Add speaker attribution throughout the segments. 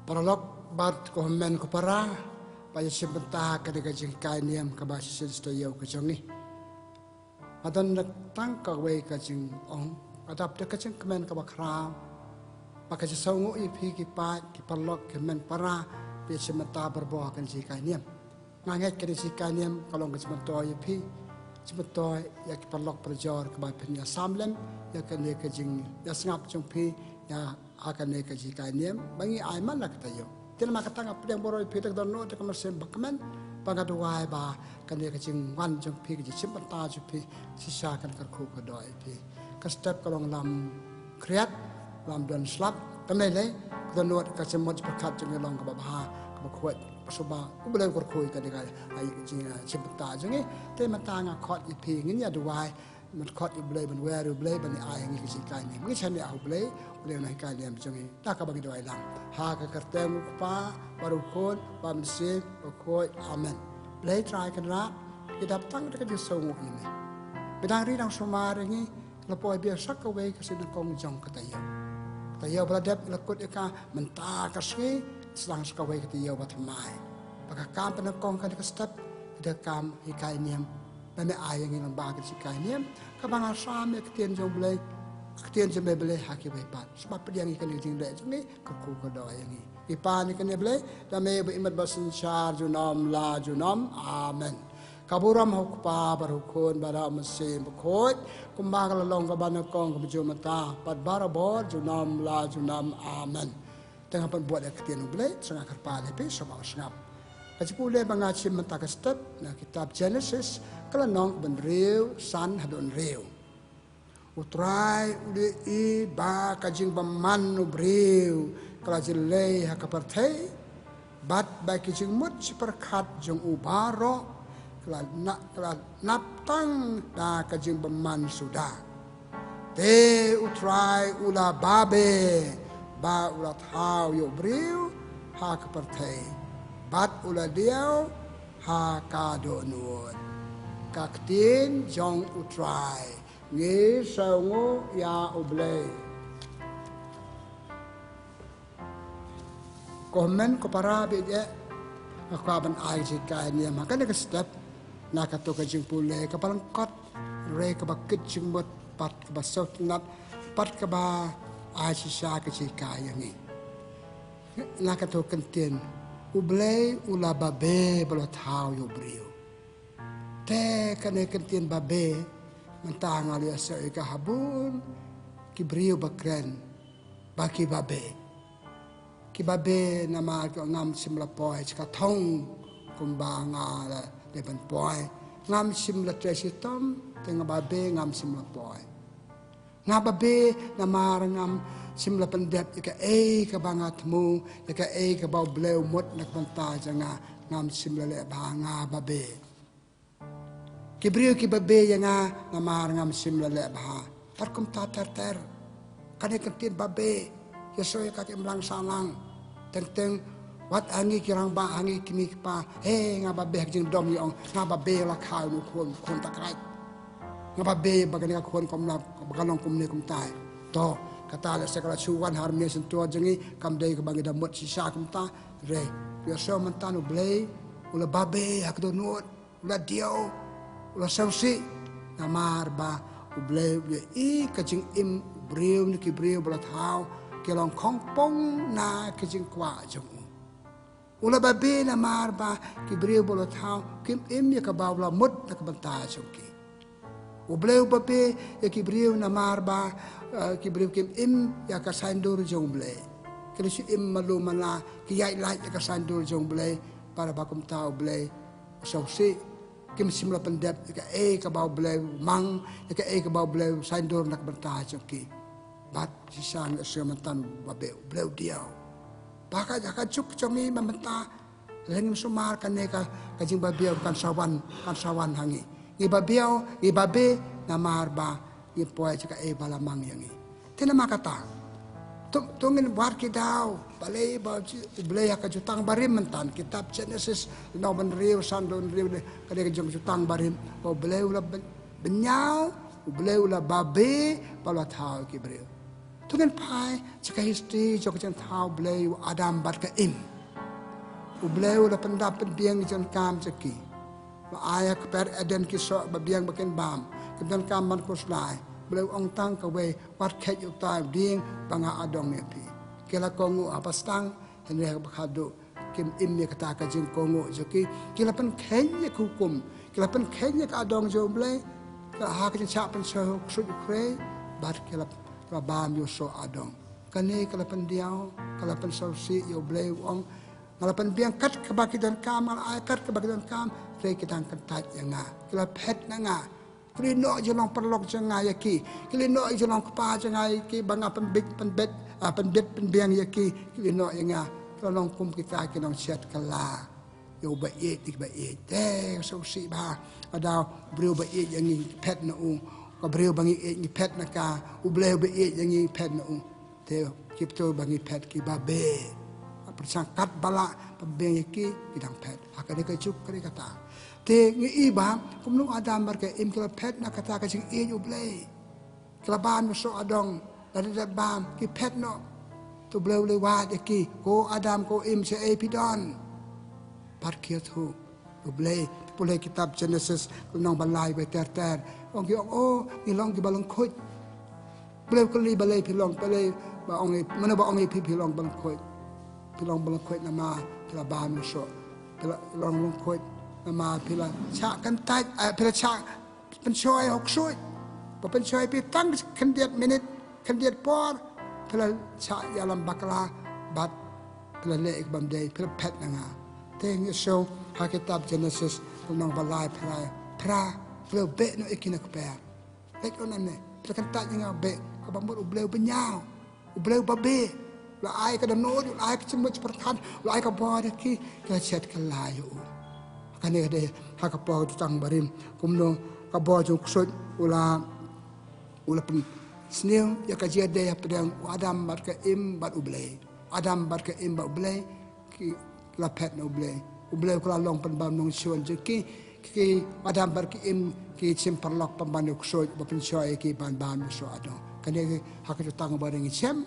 Speaker 1: Paralog bat ko men ko para pa sibenta ka de jing kai niam ka ba sin sto yo ka jongi adon nak tang ka we ka jing ong adap de ka jing men ka ba kra pa ka songo i phi ki pa ki paralog ke men para pa sibenta berbo kan jing kai niam nganget ka jing kai niam kalong ka sibenta i phi sibenta ya ki paralog perjor ka ba penya samlem ya ka ne ka jing ya sngap jong phi ya akan ne ka jing kai niam bangi ai man lak ta yo tin ma katanga pedang boroi pitak don no te kamar sem bakman pagaduai ba kan dia kacing wan jong pi ji simpata ju pi sisa kan kar khu ka doi pi ka step kalong lam kriat lam don slap tamele don no ka semot pakat jong long ka ba ka ba khwat pasuba ku bele kor khoi ka diga ai ji simpata jong te matanga khot i pi ngin ya duaiมันคอดอีเบลมันเวรูเบลมันไอ้ยังกิจการนี่ไม่ใช่เนี่ยเอาเบลเรื่องในการเรียนจังงี้ถ้ากับกิจวัตรหลังหากกระเตมุกป้าบารุคนบามเซมบาโคยอาเมนเบลทรายกันละกิจดับตั้งแต่ก็จะส่งอีนี่ไปดังรีดังสมาอย่างงี้เราปล่อยเบียร์สักเอาไว้ก็สิ่งกองจงกระต่ายแต่ยาวประเดี๋ยวเรากดอีกามันตากระสีสลังสักเอาไว้ก็ต่ายาวบัดไม้ปากกามเป็นกองกันก็สเต็ปกิจกรรมอีกายเนียมไม่อายอย่างนี้ลำบากกันสิกายเนียมก็บางอาสามเนี่ยเตียนจงเบลเตียนจะไม่เบลหากิไปปัดสบับเปลี่ยนกันจริงๆเลยจังนี้ก็คู่ก็ดอยอย่างนี้อีปานนี่กันเนี่ยเบลแต่ไม่ไปอิมัดบัสินชาจุนอมลาจุนอมอาเมนกับุรมหกปาบารุคนบารามัสเซมโคดกุมบากละลงกับบานกองกับจุมตาปัดบาราบอดจุนอมลาจุนอมอาเมนแต่ถ้าเป็นบวชเอกเตียนเบลสงฆ์ขัดปาเลยไปสบายสงบก็จะพูดเลยบางอาชีพมันตากสต็ปนะคิตับ Genesis ก็ละน้องเป็นเรียวสันหัดนเรียวอุตรายอุดอีบากจิงบมันอุบเรียวก็ละจิเลยฮักประเทศบัดบากจิงมุดสิประคัดจงอุบาโรก็ละนับตั้งดากจิงบมันสุดาเตอุตรายอุลาบาเบบาอุลาเท้าโยบเรียวฮักประเทศบัดอุลาเดียวฮากาโดนูดกักตีนจงอุตรายงี้เสงยาอุเบลก็มันก็ปราบิดเอะความเป็นไอจิกายเนี่ยมันก็ได้ก็สเต็ปนักตัวก็จึงพูดเลยก็พลังกัดเรก็บักกิดจึงหมดปัดก็บักสดนัดปัดก็บาไอจิชาก็จิกายอย่างนี้นักตัวกันเตียนอุเบลอุลาบาเบบลท้าวโยบริวแต่กันในกันเตียนบาเบมันต่างอะไรเสียกับฮับุนกิบริวบักเรนบากิบาเบกิบาเบนามาก็งามสิมละปอยสกัดทองกุมบางาละเดบันปอยงามสิมละเจสิตอมแต่งบาเบงามสิมละปอยงาบาเบนามารงามสิมละปันเด็บยกกับบางอาทมูยกกับบาเบลวมดนักบันตาจังงามสิมละเลบางาบาเบกิบริวกิบาเบยังนามารงามสิมละเลบาตัดคุมตาเตอกันให้กันเตียนบาเบยศอยกัดอิมลังสาลังเต็งวัดอันนี้กิรังบาอันนี้กิมิกปางาบาเบจึงดมยองงาบาเบละขาวนุคนตะไคร้งาบาเบบางอย่างคนกำลังบางลงกุมเนกุมตายต่อkata le sekala chuan harmia sentua jengi kamdei ke bangi damut sisa kumta re biasa mentanu blei ula babe hak do nuot ula dio ula sausi namar ba ublei ye I kajing im briu ni ki briu bla thau ke long khong pong na kajing kwa jong ula babe namar ba ki briu bla thau kim im ye ka ba bla mut na ka banta jong ki ublei babe ye ki briu namar ba kibriu kim im ya ka sandur jong ble kini im malu mana ki yai lai ya ka sandur jong ble para bakum tau ble so si kim simla pendep ka ka bau ble mang ka ka bau ble sandur nak berta joki bat sisan sementan babe ble dia baka ka cup comi mamenta leng sumar kan ka jing babe kan sawan hangi i babe namar ba ipoy jika balamang yangi tina makata tungin buat kita balai balai ka jutang barim mentan kitab Genesis no ben riu sandon riu kade ka jutang barim o balai ula benyau balai ula babe pala thau ki briu tu kan pai cakap history jok jan thau blei Adam bat ka im u blei la pendap penbiang jan kam caki ba aya ka per Eden ki so ba biang baken bam kedan kam man kuslai blei ong tang ka we wat khet yu tai ding banga adong ne pi kela kongu apastang henre ba khadu kim im ne kata ka jing kongu joki kila pen khenya hukum kila pen khenya ka adong jo blei ka ha ka cha pen so sud kre bat kila ka bam yo so adong kane kala pen diao kala pen so si yo blei ong kala pen biang kat ka bakidan kam al ay kat ka bakidan kam re kitang kantat yanga kila phet na nga klino jelong perlok janga yaki klino jelong kpa janga yaki banga pen big pen bet pen bet pen biang yaki klino yanga tolong kum kita kinong chat kala yo ba e tik ba e te so si ba ada brio ba e yang pet na u ka brio bangi e ni pet na ka u bleu ba e yang pet na u te kipto bangi pet ki ba be persangkat bala pembeng yaki bidang pet akade ka juk kare kata te ngi iba kumnu Adam barke im kala pet na kata ka jing e u blei kala ban so adong dari dat bam ki pet no tu bleu le wa yaki ko Adam ko im se e pidon parkia tu blei boleh kitab Genesis nong balai be ter ong ki oh ni long ki balong khoi bleu kali balai pilong balai ba ong mana ba ong pilong balong khoi pilong balong khoi nama pila ba no so pila long khoi nama pila cha kan tai pila cha pen choi hok soi ba pen choi pi tang kandiat minute kandiat por pila cha yalam bakla bat pila le ek bam dei pila pet nga teng so hakitab Genesis nong balai pra bleu be no ikina ka per ek onan ne pila kan tai nga be ka bambur bleu benyao bleu babe la ai ka no la ai ka chimut perkan la ai ka bo de ki ka chet ka la yo kane de ha ka po tang barim kumno ka bo ju ksut ula pen sneu ya ka je de pedang Adam bat ka im bat ublei Adam bat ka im bat ublei ki la pet no ublei ko la long pen bam nong chuan je ki Adam bat ki im ki chim perlok pemban ksut ba pen choi ki ban so ado kane ha ka tang baring chem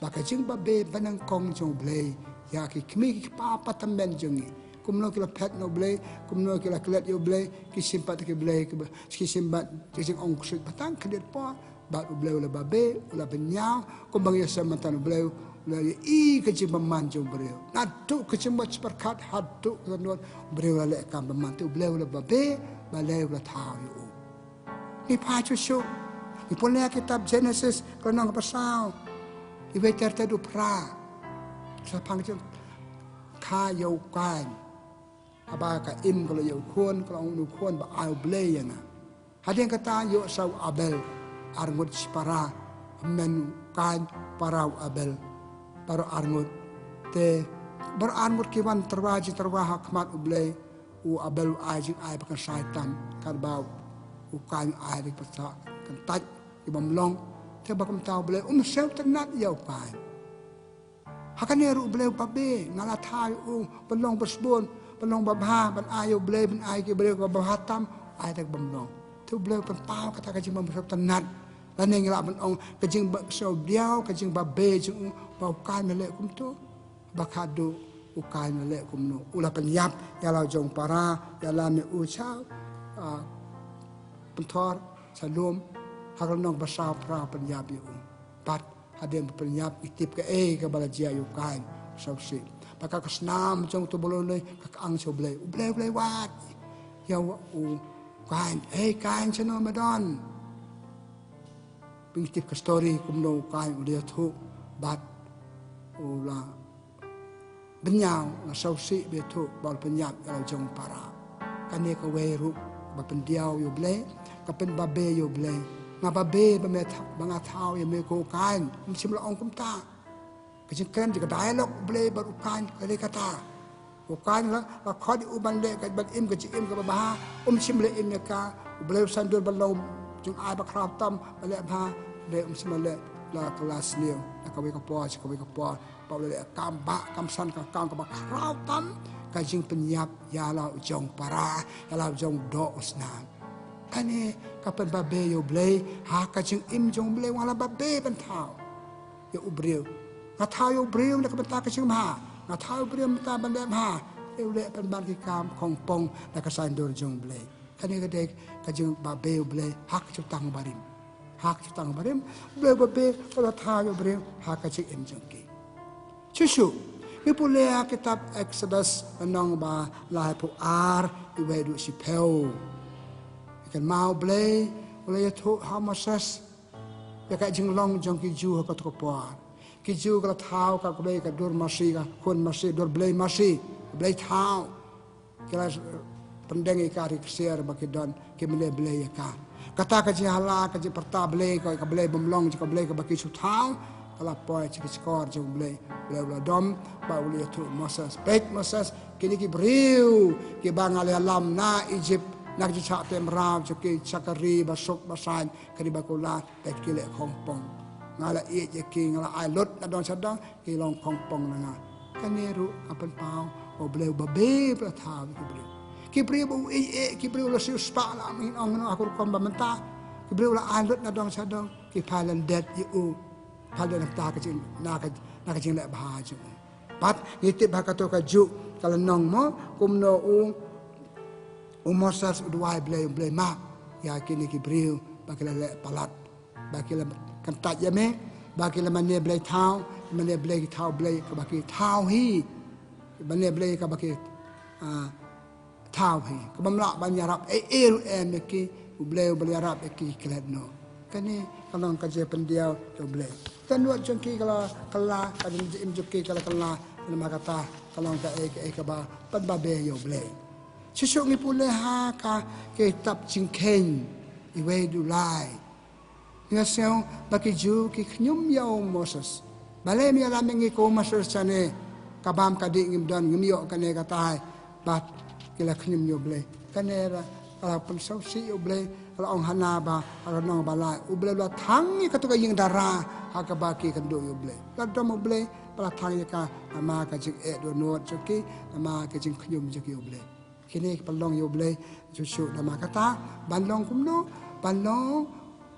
Speaker 1: baka jing ba be banang kong jong blei ya ki kmi ki pa patamen jongi kumno kila pet no blei kumno kila klet yo blei ki simpat ki blei ki simpat jing ong kusut batang kedet po ba blei la ba be la benyao kumbang ya samatan blei la I ka jing baman jong blei na tu ka jing ba perkat hatu kanot blei la le kam baman tu blei la ba be ba le la thao yo ni pa chu shu ni pon le kitab Genesis ko nang pasal iwe tertedu pra sapang jeng ka yo kan aba ka im ko yo khon ko nu khon ba au blei yana hadeng kata yo sau Abel arngut para men kan parau Abel para arngut te ber arngut kiwan terwa hakmat blei u Abel ai pakai syaitan kan bau u kan ai di pasa kan taj ibam long te bakam tau blei sel tenat yau kan hakane ru blei pabe ngala thai belong bersbon belong babha ban ayo blei ban ai ki blei ko bahatam ai tak bamlong tu blei pen tau kata ka jing bam tenat lan ne ngala ban ong ka jing ba so diao ka jing babe jing ba kan mele kum tu bakado ukai mele kum no ula penyap ya lau jong para ya la me u chao pentor salum hakal nong basau pra penyap yu pat hadem penyap itip ke ka balajia yu kai sausi paka kesnam jong tu bolon le ka ang so blei wat ya u kan kan chano madon pingtip ke story kumno kai ulia thu bat ula benyau la sausi be thu bal penyap ya jong para kane ka weru ba pendiau yu blei ka pen babe yu blei ngapa be ba banga thau ya me ko kan sim la ong kum ta ka jing kan ji ka dialog blei ba kan ka le kata ko kan la khod u ban le ka ban im ka ji im ka ba sim le im ka blei san dul ban lo jung ai ba khrap tam ba le ba le sim le la kelas niu ka we ka po pa le kam san ka kam ka ba khrap tam ka jing penyap ya la jong para ya la jong do usnan kane kapan babe yo blei ha ka jing im jong blei wala babe ban thau ya ubriu ngata ya ubriu nak benta ke sing ma ngata ubriu benta benda ma ule penban ki kam khong pong nak kesan dor jong ble kani ke dek ka jong ba be ble hak cutang barim hak cutang barim ble ba be ula tha ya ubriu hak ka cik em jong ki chuchu Ipulea kitab Exodus nong ba lai pu ar iwe du si peu. Ikan mau blay ulaya tu hamasas ya ka jing long jong ki ju ka to por. Ki ju ka thau ka blay ka dur masi ka kun masi dur blay masi blay thau. Kila pendeng ka ri kser ba ki don ki mele blay ka. Kata ka ji hala ka ji perta blay ka blay bomlong ka blay ka ba ki su thau. Kalau poin cik skor jom boleh dom, baru boleh tu Moses, baik Moses, kini ki beriu, ki bang alih alam na Egypt, nak jicak temram, cuki cakari basuk basan, kini bakulah, baik kile Hongpong, ngala iet jeki ngala ailut, nadon sadang, ki long Hongpong nanga, kini ru apa pau, boleh babe bertahan ki beriu, ki beriu lah siu spak lah, mungkin orang aku kom bamenta, ki beriu lah ailut nadon sadang, ki palan dead you. Hal yang tak kecil, nak kecil lek bahaju. Pat ngitip hakato kaju kalau nong mo kumno Moses udwai blay ma ya kini ki briu bagi lek palat bagi lek kentat ya me bagi lek mane blay thau mane blay thau blay ka bagi thau hi mane blay ka bagi thau hi ka bamla ban yarap ru meki blay yarap eki kledno kani kalau kerja pendiau tu blay Tanuat jengki kalau kadang jengki kalau nama kata kalau ka ba babe yo ble. Sesuk ni pule ha ka kitab jingken iwe du lai. Ngasau baki ju ki knyum yo Moses. Bale mi ala mengi ko Moses chane kabam kadi ngim don ngim yo kane kata bat kila knyum yo ble. Kanera kalau pensau si yo ble kalau ong hana ba kalau nong balai uble la tangi katuka ying darah hakabaki kendo yo ble la domo ble pala tangi ka ama ka jik do no choki ama ka jing knyum jik yo ble kini palong yo ble chuchu nama kata banlong kumno banlong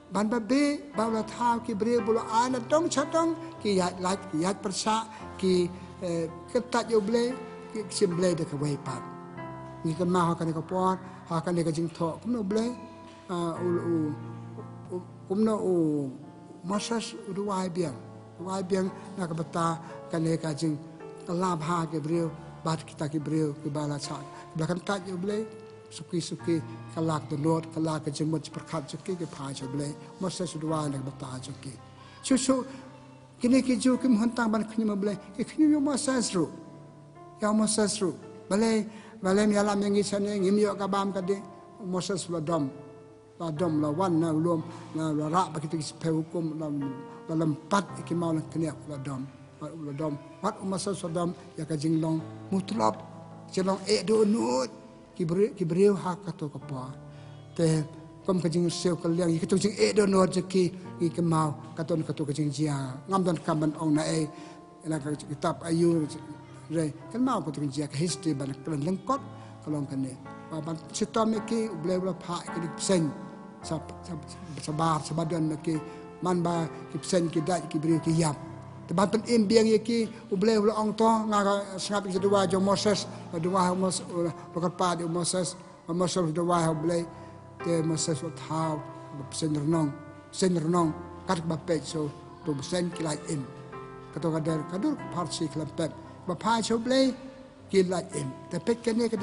Speaker 1: ban babe ba la tha ki bre bula ana dong chatong ki yat persa ki ketat yo ble ki sim ble de ka wei pat ni ka ma ha ka ni ka por ha ka ni ka jing tho kumno ble kumno Moses uduai biang nak beta kane kajing Allah bah ke beliau bat kita ke beliau ke bala cak belakang tak je boleh suki kalak donor kalak ke jemut perkat suki ke pha je boleh Moses uduai nak beta suki susu kini ke ju ke mentang ban khni boleh ke khni yo Moses ru ya Moses ru balai mi alam yang isane ngim yo ka bam ka de Moses la dom la wan na ulum na ra ba kita pe hukum la lempat ki mau la kenia la dom wat Moses dom ya ka jinglong mutlab jinglong do nut ki beriu hak ka to ka pa te kom ka jing sel ka liang ki to jing do nut ki ki mau ka to ka jing jia ngam don kam ban ong na na ka kitab ayu re kan mau ka to jing jia ka history ban kan lengkot kalong kan ne ban sitam ki bleh pha ki sen sabadan ki man ba ki sen ki dai ki beri ki yap teban pen imbiang ki uble ong to nga sangap ki dua jo Moses dua Moses lokat pa di Moses dua uble te Moses thau sen renong kat ba pe so to sen ki lai im kato kadur parsi klampet ba pa so uble ki lai im te pet kene ka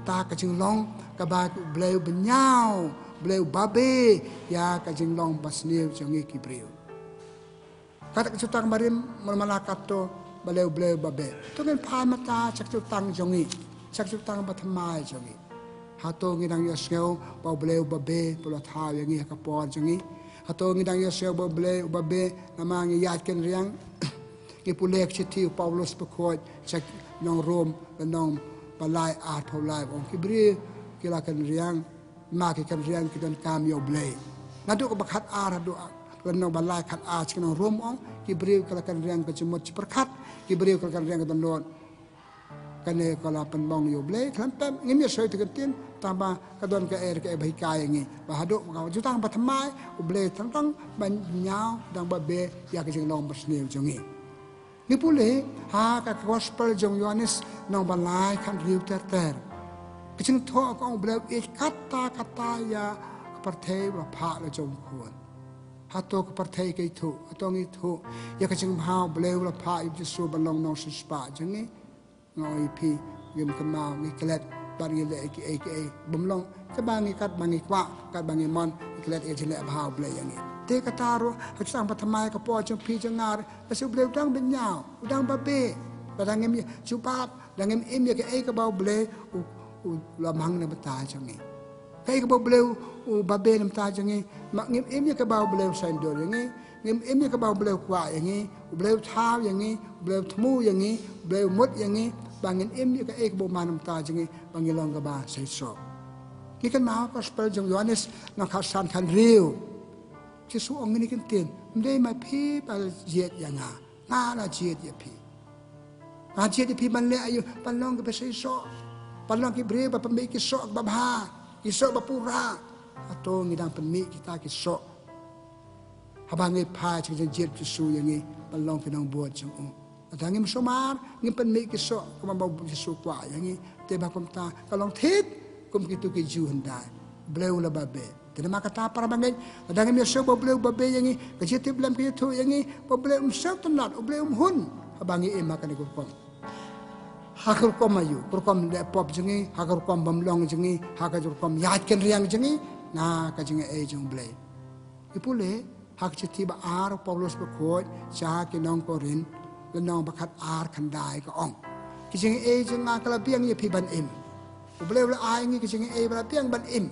Speaker 1: ta ka jing long ka ba uble benyau beliau babe ya kajing long basniu jangi kibriu kata kecutang marim malakat to beliau babe to kan pa mata cakutang jangi cakutang batmai jangi hato ngidang yosgeu ba beliau babe pula tha yangi ka por jangi hato ngidang yosgeu ba beliau babe namang yat ken riang ki pulek chiti Paulus pekot cak nong Rom nong balai art polai ong kibriu kila kan riang maki kan riang kitan kam yo blay nadu ko bakhat ar do no balai khat a chino rom ong ki briu kala kan riang ka chumot perkat ki briu kala kan riang ka don kene kalau penbong yo ble klampem ngim ya soi tegetin tamba kadon ke bahi kai ngi bahaduk kau jutang patmai ble tang ban nyau dang ba be ya ke jing long bersneu jongi ni pule ha ka gospel jong Yohanes nong balai kan riu ter kecing tho ko ble kata ya perthei wa pha la jong khon hato ke perthei ke thu atong i thu ya kecing hau ble la pha i jisu balong nong spa jongi ngoi pi gim kemau ngi kelet bari le aka bumlong ke bangi kat bangi kwa kat bangi mon kelet e jele bhau ble yangi te kataro haksang pathamai ka po chung pi chung ngar la su ble dang ben nyao udang ba be badang ngim chu pap dang ngim im ya ke ka bau ble u la mang na bata changi kai ka bau ble u ba be nam ta changi mak ngim im ya ka bau ble sain do yangi ngim im ya ka bau ble kwa yangi ble thao yangi ble thmu yangi ble mut yangi bangin im ya ka ek bo manam ta changi bangin long ka ba sai so ni kan ma gospel jong Yohanes na kha san khan riu chi su ong ni kan tin mdei ma phi pa jet yanga nga la jet ya phi nga jet ya phi man le ayu pan long ka ba sai so pan long ki bre ba pa me ki so ba bha ki so ba pura ato ngi dang pan me kita ki so habangi pha chi jet chi su yangi pan long ki nong bo chung atangim somar ngim pan me ki so ko ma ba ki so kwa yangi te ba kom ta kalong thit kum kitu ki ju handai bleu la ba be te ma kata para bangai adangim yo so ba bleu ba be yangi ka jete blam ki thu yangi ba bleu so tanat bleu hun habangi e ma kan ko kom hakar kom ayu kom le pop jangi hakar kom bamlong jangi hakar kom yat ken riang jangi na ka jangi e jong bleu ipule hak chiti ba ar Paulus ba khoi cha ki nong korin le nong ba khat ar khan dai ka ong ki jing e jing nga kala piang ye phi ban im bleu la ai ngi ki jing e ba piang ban im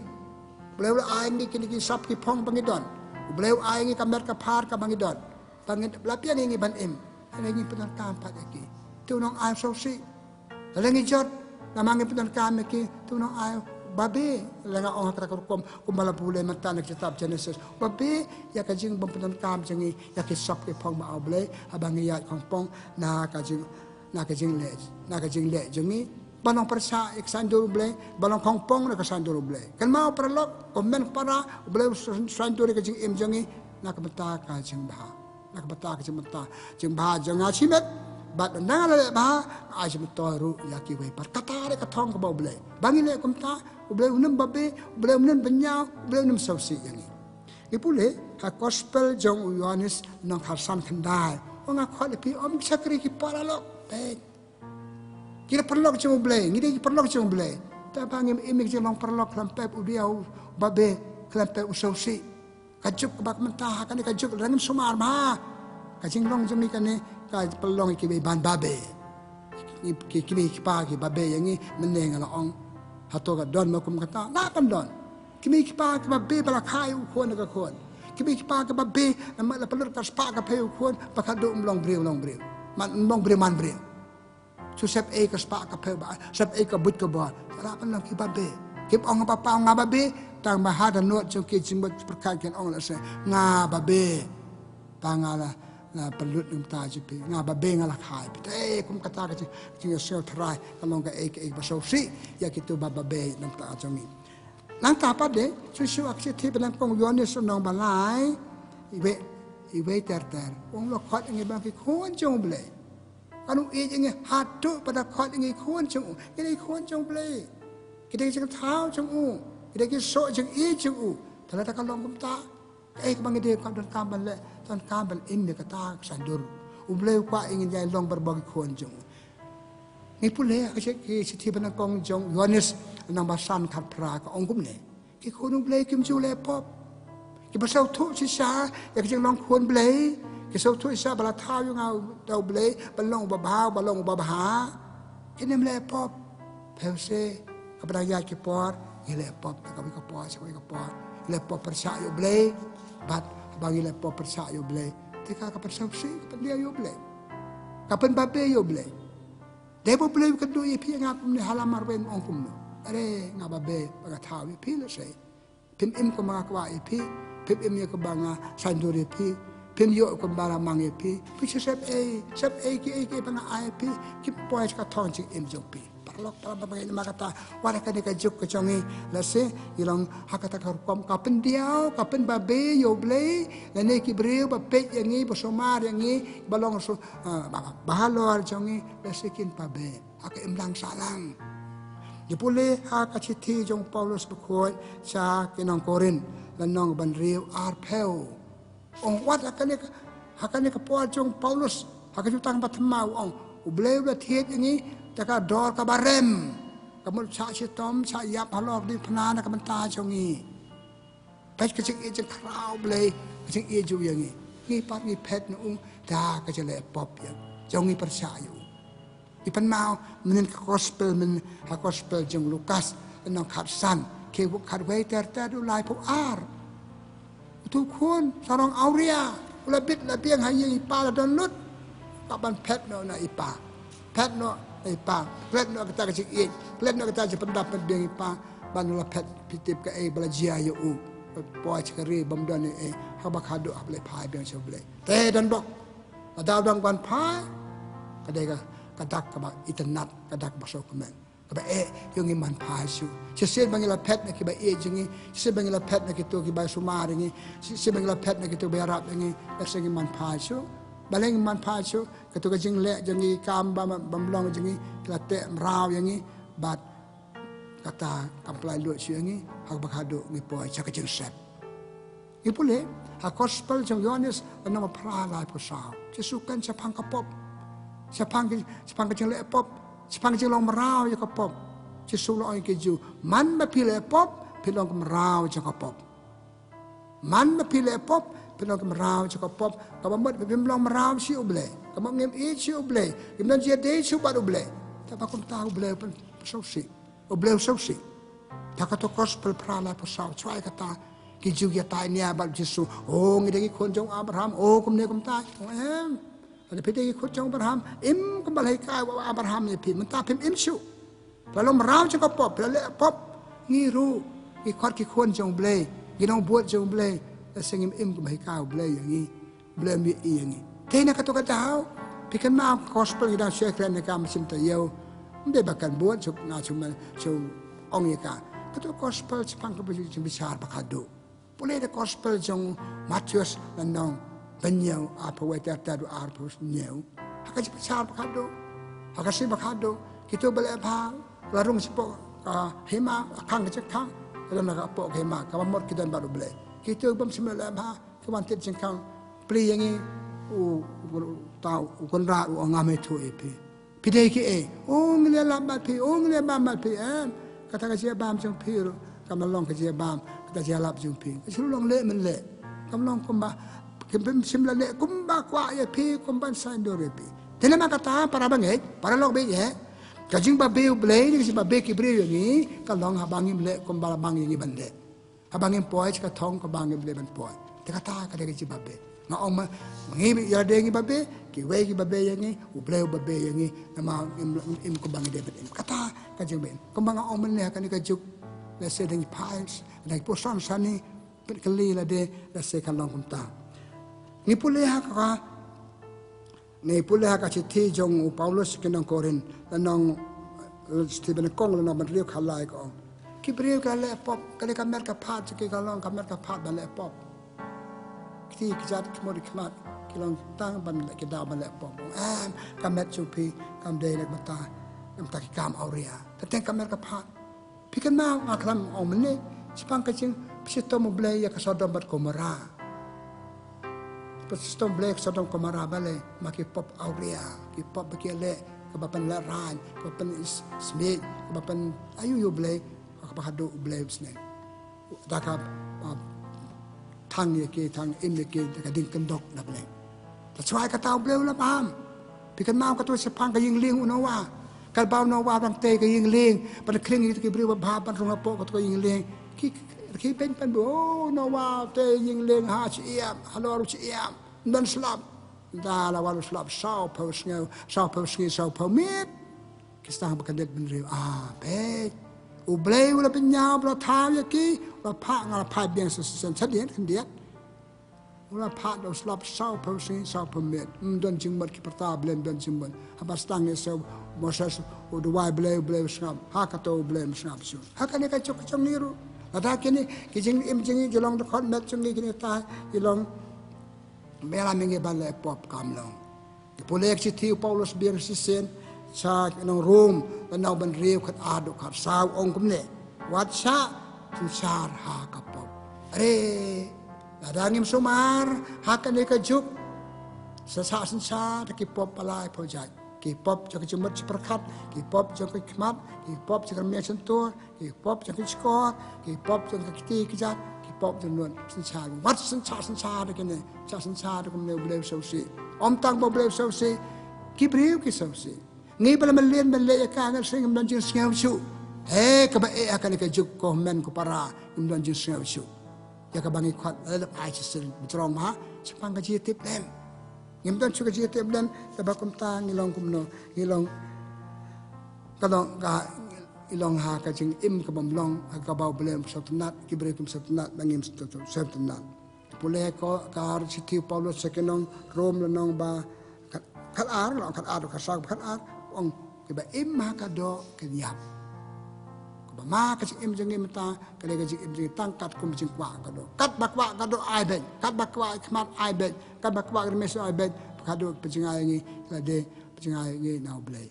Speaker 1: bleu la ai ngi ki sap ki phong bangi don bleu ai ngi ka mer ka phar ka bangi don bangi la piang ngi ban im ane ngi penan kam pat ki tu nong ai so si la ngi jot na mangi penan kam ki tu nong ai babe lenga ong kra kom kumbala pule matan nak kitab Genesis babe ya ka jing bampunan kam jangi ya ki sap ki phong ma oble abangi ya kong pong na ka jing le jangi balong persa iksandur ble balong kong pong na ka sandur ble kan mau perlok komen para ble sandur ka jing im jangi na ka bata ka jing ba janga chimet bat nang la ba ai jim to ru ya ki we par kata re ka thong ka ba ble bangi le kum ta ble unam babe ble unam banya ble unam sausi yani ipule ha gospel jong Yohanes nang kharsan khandai onga khole pi om sakri ki para lo pe kira perlok jong ble ngide ki perlok jong ble ta bangim imik jong long perlok lampe udiau babe lampe usausi kajuk bak mentah kan kajuk rangim sumar ma kajing long jong ni kan ni ka pelong ki ban babe ki pa ki babe yangi meneng ala ong hato ka don makum kata na pan don ki pa ki babe bala khai u khon ka khon ki pa ki babe na la pelur ka spa ka pe u khon pa ka do long breu man long breu man breu su sep e ka spa ka pe ba sep e ka but ka ba la pan long ki babe ki ong pa pa nga babe tang ma ha da no chung ki jimbot perkai ken ong la se nga babe pangala na pelut ng ta jipi nga babe nga la khai te kum kata ka ji sel trai kalong ka ek baso si ya kitu babe ng ta jongi nang ta pa de su ak ti benang kong Yohanes nong balai iwe ter ong lo khot ngi bang ki khon jong ble anu e ngi hatu pada khot ngi khon jong ngi khon jong ble kita jeng thao jong kita ki so jeng e jong tala ta kalong kum ta ek bang ide kam don kam le tan kabel ini kata sandur ubleu kwa ingin jai long berbagi khon jong ni pule ki sithi bana kong jong Yohanes nang basan khat pra ka ongkum ne ki khon ublei kim ju le pop ki basau thu si sa ya ki long khon blei ki sau thu sa bala thau yu ngau dau blei balong ba bha balong ba bha ki nem le pop phese ka bra ya ki por ni le pop ka ka por sa ka por le pop persa yu blei bat bagi le pop persa yo ble te ka persa si ka dia yo ble kapan babe yo ble de bo ble ka do pi nga kum ne halamar wen on kum no are nga babe ba tha wi pi le se pim im ko ma ka wa pi pim im ye ko ba nga sandure pi pim yo ko ba la mang ye pi sep e ki ba nga ai pi ki pois ka thong chi im jo pi parlok pakai nama kata wala kan ka juk ka chongi la se ilong hakata ka kom ka pendiao ka pen babe yo ble la ne ki breu ba pe yang ni ba somar yang ni balong so bahalor chongi la se kin pabe aka imlang salang di pule ha ka chithi jong Paulus bakoi cha kinong Korin lanong ban riu arpeu ong wat hakane ka po jong Paulus hakajutang patmau ong ubleu la thiet ini taka dor ka barem kamul cha chitom cha yap halok di phna na kamanta chongi pech ka ching e ching krau ble ching e ju yang ni pat ni pet no da ka chele pop yang chongi percaya ipan mau menen ka gospel men ha gospel jong Lukas nong khat san ke bu khat wei ter du lai phu ar tu kun sarong auria la bit la biang ha yang ipa la don lut ka ban pet no na ipa pet no ipa pet no ka ta ka ching e pet no ka ta je pendap biang ipa ban la pet pitip ka e bala jia yo u poi chkari bam don e ha ba khadu ap le phai biang so ble te dan bok da dang ban phai ka de ka kadak ka itanat kadak basok men ka ba yung iman pasu si se bangila pet na ki ba jingi si bangila pet na kito ki ba sumari ngi si bangila pet na kito ba rap ngi kasi iman pasu baleng iman pasu kato ka jing le jingi kamba bamlong jingi klate mraw yangi bat kata kamplai lu si yangi hak bakhado ngi poi chaka jing sep ipule ha gospel jong Yohanes na pra lai po sao sukan sa pangkapop sepang ke jeng le pop sepang jeng long merau ya pop ci sulo ai ke ju man ma pile pop pilong ke merau ja pop man ma pile pop pilong ke merau ja pop ka bamot bim long merau si uble ka mam ngem e si uble kim dan je de si ba uble ta ba kun ta uble pen so si uble so si ta ka to gospel prala po sao chwai ka ta ki ju ya ta nia ba jisu o ngi de kon jong Abraham o kum ne kum ta em ada piti ikut jong Abraham kembali kai wa Abraham ni pin mentah pin imsu lalu merau jong pop lalu pop ngiru ikut ki kon jong ble ginong buat jong ble sengim kembali kai ble yang ni ble mi yang ni tena kata kata pikan ma gospel ida syekran ka mesim tayo mbe bakan buat jok na cuma ong ka kata gospel sepang ke besar bakado boleh ada gospel jong Matius dan nong penyau apa wajar tadu arpus nyau haka besar bakado haka si bakado kita boleh apa larung sepok hema akang kecekang dalam nak apa hema kamar kita baru boleh kita bom semula apa kewantit jengkang pli yang ini tahu konra ngame tu epi pidai ke ngeliat lambat pi ngeliat lambat pi kata kasih bam jeng pi kamar long kasih bam kata jalap jeng pi seluruh le menle kamar long kumbah kembali sembilan le kumba kwa ya pi kumban sandor pi tena makata para banget para log be ya kajing ba be ble ni si ba be ki bre ni kalong habangim le kumba bangi ni bande habangim poi ka thong ka bangim le ban poi te kata ka de ki ba be nga om ngi ya de ngi ba be ki we ki ba be ya ni u ble ba be ya ni nama im ko bangi de ben kata ka jing ben kumba nga om ne ka ni ka juk le se ding pais na po san sani kali la de la se kalong kunta ni pule ha ka chithi jong Paulus kinong Korin lanong Stephen kong lanong man riu khalai ko ki briu ka le pop ka le kamer ka phat ki ka long kamer ka phat ba le pop ki jat mo di khmat ki long tang ban ki da ba le pop kamer chupi kam de le mata ki kam auria ta ten kamer ka phat pi kan ma akram o mne chipang ka ching psito mo ble ya ka sodom bat komara Stom black sodom komara bale maki pop aurea ki pop bakele kabapan laran kabapan smith kabapan ayu yo blake kabahado blake sne daka thang ye ke thang in ye ke ka ding kendok na blake ta chwai ka taw blake la pam pikan mau ka to sepang ka ying ling unawa kal baw no wa bang te ka ying ling pan kring ki briu ba ban rong po ka to ying ling ki pen pan bo no wa te ying ling ha chi am halo chi am dan slap da la walu slap sao po sngo sao po mit ki sta ba kadet ben riu be u blei la penya bla tha ya ki la pha nga pha bien sen sen dia kan dia Ula pat do slap sau posing sau permit. Don jingmat ki perta blem don jingmat. Habas tang ni so Moses o do wai bleu snap. Ha ka to blem snap su. Ha ka ni ka chok chong niru. Ada kini kijing im jingi jolong de khot met chung ni kini ta ilong mela mingi bale pop kam long. Polek si tiu Paulus biar si sen sa nong room nau ban riu khat adu khat sau ong kum ne. Wat sa sar ha ka pop. Are Ladangim sumar, hakan ni kajuk, sasa ki pop palai pojai, ki pop jaka jemut seperkat, ki pop jaka kemat, ki pop jaka miak sentur, ki pop jaka skor, ki pop jaka kiti kijat, ki pop jaka sensa. Wat sensa de kene, sensa de kumne belew sausi. Om tang bo belew sausi, ki beriu ki sausi. Ngi bala melien melek akan sing mlanjing singau su. Kaba akan ni kajuk ko men ko para mlanjing singau su. Ya kabangi kuat ada ai sen betrong ma sepang gaji tip dem ngim don chu gaji tip dem tabakum ta ngilong kumno ngilong kadong ga ilong ha ka jing im ka bomlong ka bau blem satnat ki brekum satnat bangim satnat pule ko kar sithi Paulus sekenong rom lanong ba khat ar lo khat ar ka sak khat ar ong ki ba im ha ka do ke yap ma ka im jeng im ta ka le ka jing im jing tangkat kum jing kwa ka do kat bakwa ka do ai ben kat bakwa khmat ai ben kat bakwa remes ai ben ka do penjingai ni la de penjingai ni now blay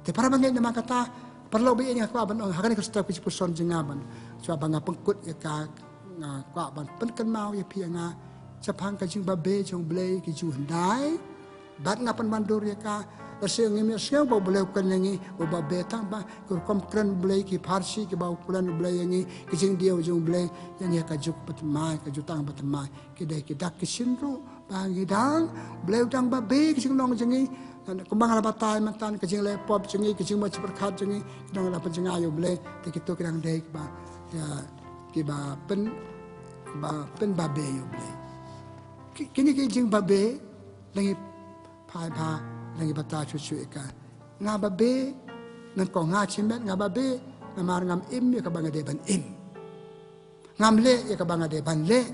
Speaker 1: te para bangin na makata perlu bi ni kwa ban ha ka ni ka stop ki puson jingaban so banga pengkut ya ka nga kwa ban pen kan mau ya pi nga sapang ka jing ba be jong blay ki ju ndai bat nga pan bandur ya ka Asyik ni asyik bau boleh bukan lagi, bau betang bah, kurkom keren boleh ki Parsi ki bau kulan boleh yang ni, kicing dia ujung boleh yang ni kajuk petemai, kajutang petemai, kedai kedak kisindru, bang hidang, boleh utang babe kicing long jengi, kumbang ala batai mantan kicing lepop jengi, kicing macam berkat jengi, kidang ala penjeng ayu boleh, tekitu kidang dek bah, ya kiba pen babe ayu boleh, kini kicing babe lagi pai lagi bata cucu ikan. Ngababe nang ko ngachimet ngababe namar ngam im ya kabanga de ban im. Ngam le ya kabanga de ban le.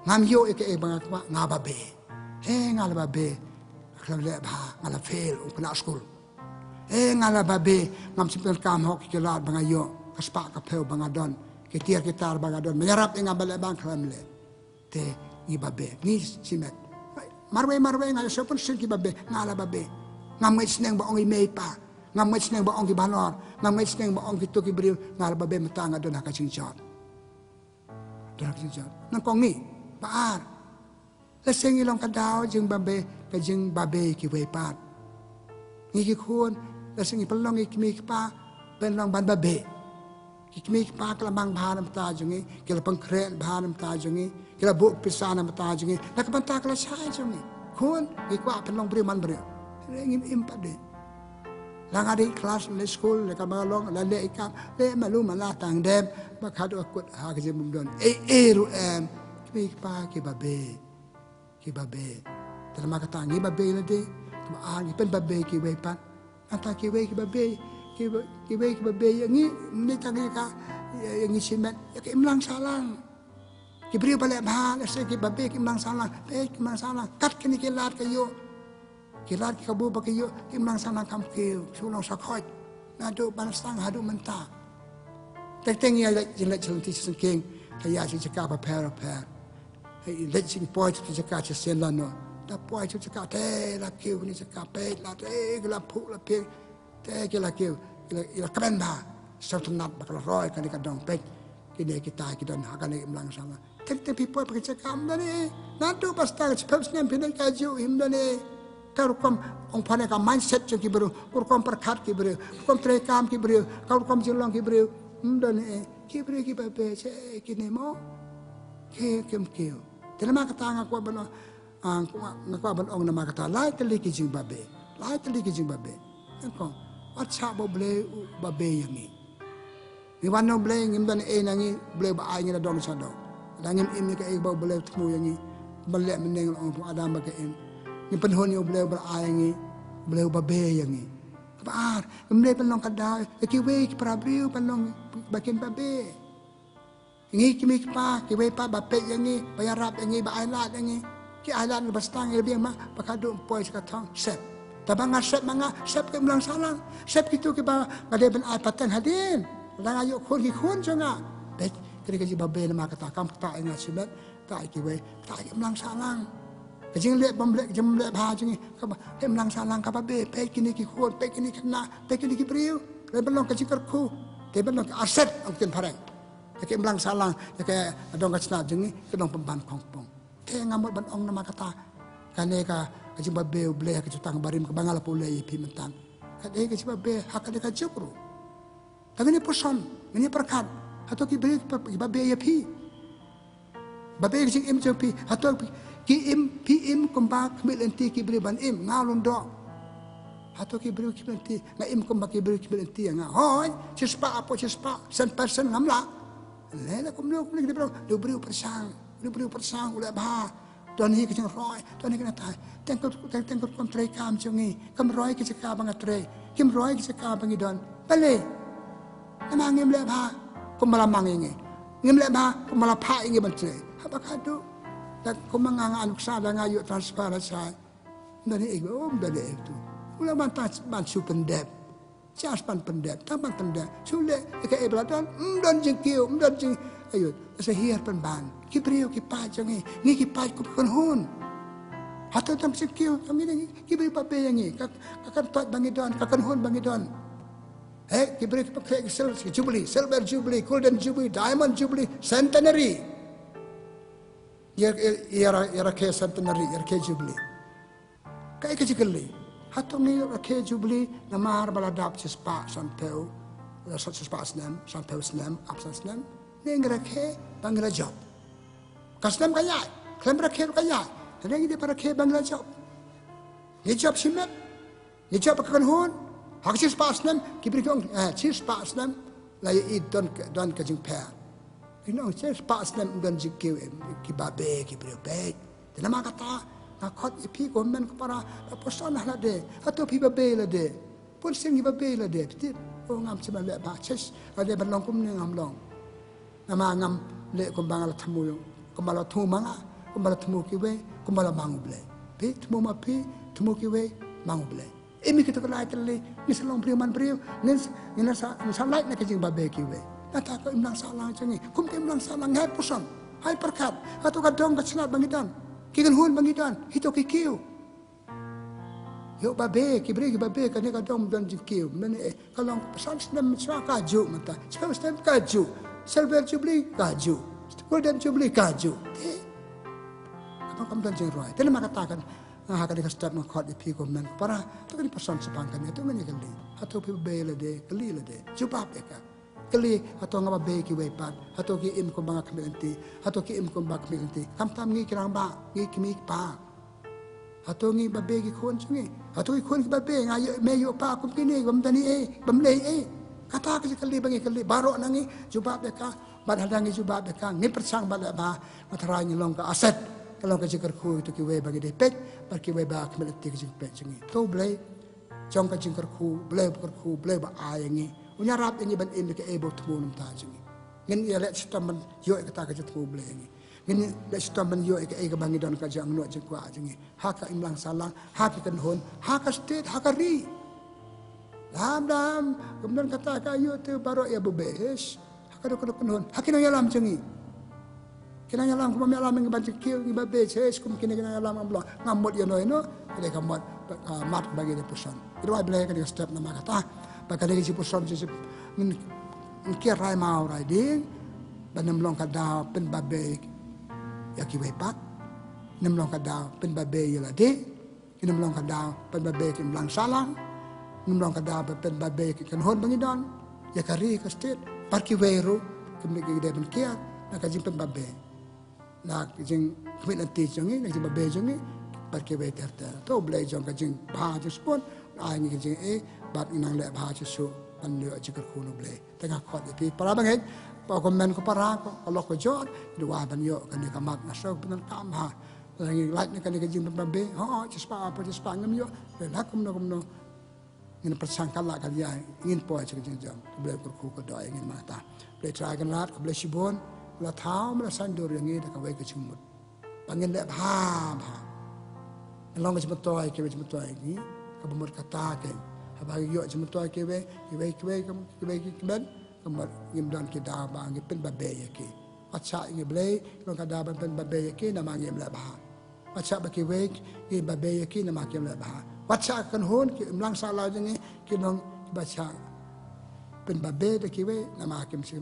Speaker 1: Ngam yo ya ke banga kwa ngababe. Ngalababe klam le ba ngala fail ukna school. Ngalababe ngam simpen kam hok ke lat banga yo kaspa ka peu banga don ke tiar kitar banga don menyarap ngam bale bang klam le. Te ibabe ni simet. Marwe ngal sopun sin ki babe ngala babe ngam ngai sneng ba ongi meipa ngam ngai sneng ba ongi balor ngam ngai sneng ba ongi to ki bri ngala babe matanga don ka cingcot nang kongi baar la seng ilong ka daw jing babe ka jing babe ki we pat ngi ki khun la seng pelong ki mi pa ben long ban babe ki mi pa kala bang bhanam ta jungi kila pangkren bhanam ta jungi kila buk pisana mata jungi nak banta kala sai jungi khun ki kwa pelong bri man bri ngim impa de lang adi kelas le school le ka balong la le ikap le malu mala tang dem ba khadu akut ha ke jim don ru em ki pa ki babe terima kata ngi babe le de ma a ngi pen babe ki we pat ata ki we ki babe ki we ki babe ngi ni tang ka ngi simet ki imlang salang ki bri bale ba le se ki babe ki imlang salang ki imlang salang kat ki ni ki lat ka yo kilat ki kabu baki yo imlang salang kam ki sulong sakhot na do ban sang hadu menta tek teng ya le chelti sing kaya si jaka pa per le sing point ki jaka che sen la no da point ki jaka te la ki ni jaka pe la te la pu la pe te ki la ki la kren ba satnat bakal roy kan ka dong pe ki de ki ta ki don ha kan imlang salang tek te people pa jaka am dani na do basta ki pep snem pin ka ju him dani Kaukom ong pane ka mindset ki bro kaukom perkat ki bro kaukom trekam ki bro kaukom jolong ki bro dan ki bro ki babe che ki nemo ke kem keo telama kata ngakwa bano ngakwa ban ong nama kata lai teli ki jing babe engko acha bo ble babe yangi ni wano ble ngim dan nangi ble ba ai ngi dom sa do dangim im ka e bo ble tmu yangi balle meneng ong adam ba ka im ni penhon yo beliau berayangi beliau babe yangi baar kemle penong kada ki we ki prabriu penong bakin babe Ngi kimi pa kiwe pa bape yangi bayarap yangi ba ailat yangi ki ailat bastang lebih ma pakadu poi sekatang sep tabang sep manga sep ke melang salang sep gitu ke ba ngade ben ai patan hadin lang ayo khon ki khon jonga bet kiri ke babe nama kata kam ta ingat sibat ta kiwe ta melang salang kajing le bamlek jem le ba jingi ka ba he melang salang ka babe pe kini ki khon pe kini kena pe kini ki priu le belong kajing kerku ke belong aset angkin pareng ke melang salang ke adong kacna jengi ke dong pemban kongpong ke ngamut ban ong nama kata kane ka kajing babe ble ke jutang barim ke bangal pule pi mentang kade ke babe hakade ka jukru tangini person ini perkat atau ki babe ya pi babe ke jing im pi atau ki im kumba kmil enti ki beli ban im ngalun do atau ki beli ki enti nga im kumba ki beli nga hoi cispa apa cispa 100% ngamla Lele kum lu di bro lu beriu persang ulah bah don hi ke jeng roi don hi ke natai tengkut kontrai kam jungi kam roi ke jeka bang atre kim roi ke jeka bang don bale nama ngim le bah kum malamang ingi ngim le bah kum malapha ingi bantre haba kadu tak kum manganga aluk sa da ngayu transparansi don hi ego bale itu ulah ban su pendep Jas pan pendet, taman pendet. Sulit ke ibladan, dan jengkiu, dan jeng ayo sehir penban. Ki beriu ki pajang ni ki paj ku penhun. Hatta tam jengkiu kami ni ki beri pape yang ni. Kakan pat bangidon, kakan hun bangidon. Ki beri pakai jubilee, silver jubilee, golden jubilee, diamond jubilee, centenary. Era ke centenary, era ke jubilee. Kai ke jikeli. Hatong ni ke jubilee namar baladap cispa sampeu cispa snem sampeu snem absan snem ni ngrake bangla job kasnem kaya klem rake kaya tadi dia para ke bangla job ni job simet ni job kan hun hak cispa snem kibri kong cispa snem lai don ka jing pa cispa snem don jikeu kibabe kibri be nama kata Nakot ipi komen kepara posana lah de atau pi babe lah de pun sing babe lah de betul ngam cuma le bacis ada belong kum ni ngam long nama ngam le kum bangal temu kumbala tu manga kumbala temu kiwe kumbala mangu ble pi temu ma pi temu kiwe mangu ble imi kita kelai kali ni selong priman priu ni sa lain nak jing babe kiwe nata ko imlang salang jangi kum ke imlang salang ngai pusan hai perkat atau kadong kacnat bangidan Kikan hun bangidan, hito kikiu. Yo babe, kibri babe kani kadong dan kikiu. Mene kalau pesan sedem swa kaju mata. Sekarang sedem kaju. Silver jubilee kaju. Golden jubilee kaju. Apa kamu dan jengroi? Tadi mak katakan akan dikasih mengkot di piku men para tu kan pesan sepangkan itu mene kali. Atau pi babe lade, kali lade. Jubab eka. Kali atau ngapa baik ki wepan atau ki im ko banga kementi atau ki im ko banga kementi kam tam ngi kirang ba ngi kimi pa atau ngi babe ki khon chungi atau ki khon ki babe ngayo meyo pa kum kini bam tani bam lei kata ki kali bangi kali baro nangi jubab beka bad hadangi jubab beka ngi persang bala ba matarang long ka aset kalau ka jikar khu itu ki we bagi de pet par ki we ba kementi ki jik pet chungi to blai jong ka jikar khu blai ba ayangi Unya rap ini ban ini ke ebo temu num tajungi. Ngin ya lek sitaman yo kata ka jatu ble ini. Ngin lek sitaman yo ke ega bangi don ka jang no jengkwa ajungi. Haka imlang salang, haka kan hon, haka state, haka ri. Dam kemudian kata ka yo tu baro ya bebes. Haka do kan hon, hakin ya lam jengi. Kina ya lam kuma ya lam ngi ban kiu ngi bebes es kum kina ya lam amlo ngamot ya no ino. Kile kamot mat bagi de pusan. Itu ble ka di step nama kata. Pakadai si puson si mungkin rai mau rai ding, banam long kadau pen babe ya kiwepat, nam long kadau pen babe ya lade, nam long kadau pen babe kim lang salang, nam long kadau pen babe kim hon bangidon, ya kari kastit, parki weru kemik ide ben kiat, nak kajing pen babe, nak kajing kemik nanti jongi, nak kajing babe jongi, parki we terter, tu belai jong kajing bahas spon, ai ni kajing bat inang le bahas su pandu jikar kuno ble tengah khot ipi para bangai pa komen ko para ko Allah ko jod dua ban yo kan ka mat na so benar kam ha lagi lait ni kan ka jing babe ha cispa apa cispa ngam yo la kum no ngin persangka la kali ya ingin po jing jam ble ko do ingin mata ble tra kan lat ko ble sibon la thao la san do yang ni da ka wei ka chimut pangin le bha bha long ka chimut toy ke chimut toy ni ka bumut kata ke ba yo chimut toy ke we ke ben ka mar ngim dan ke da ba ngi pen ba be ye ke acha ngi ble long ka da ba pen ba be ye ke na ma ngim le bha acha ba ke we ke ba be ye ke na ma ke le bha acha kan hon ke mlang sa la jeng ni ke long ba chaเป็นบาเบ้ตะกี้เว้นามาเก็มซิ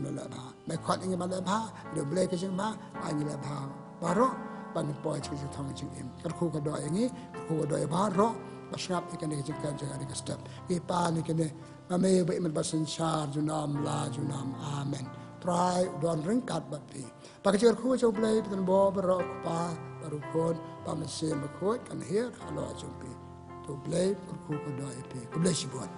Speaker 1: มละบาไม่ขวัญยังมาละบาเดี๋ยวเบลก็จึงมาอันนี้ละบาบาร์บันปล่อยจึงจะทำจึงเอ็มกันคู่กันดอยอย่างนี้คู่กันดอยบาร์บัชงับอีกกันเองจึงการจึงอะไรก็สเต็ปอีปานี่กันเนี่ยมาไม่เว้มันบัสัญชาจุนามลาจุนามอาเมนทรายดอนเรื่องกัดบัดปีปากเจอคู่จะเบลเป็นบ่อบารอกปาบารุคนปามันเสียมคู่กันเฮียร์ฮัลโหลจุปีตัวเบลคู่กันดอยปีก็เบลชิบวน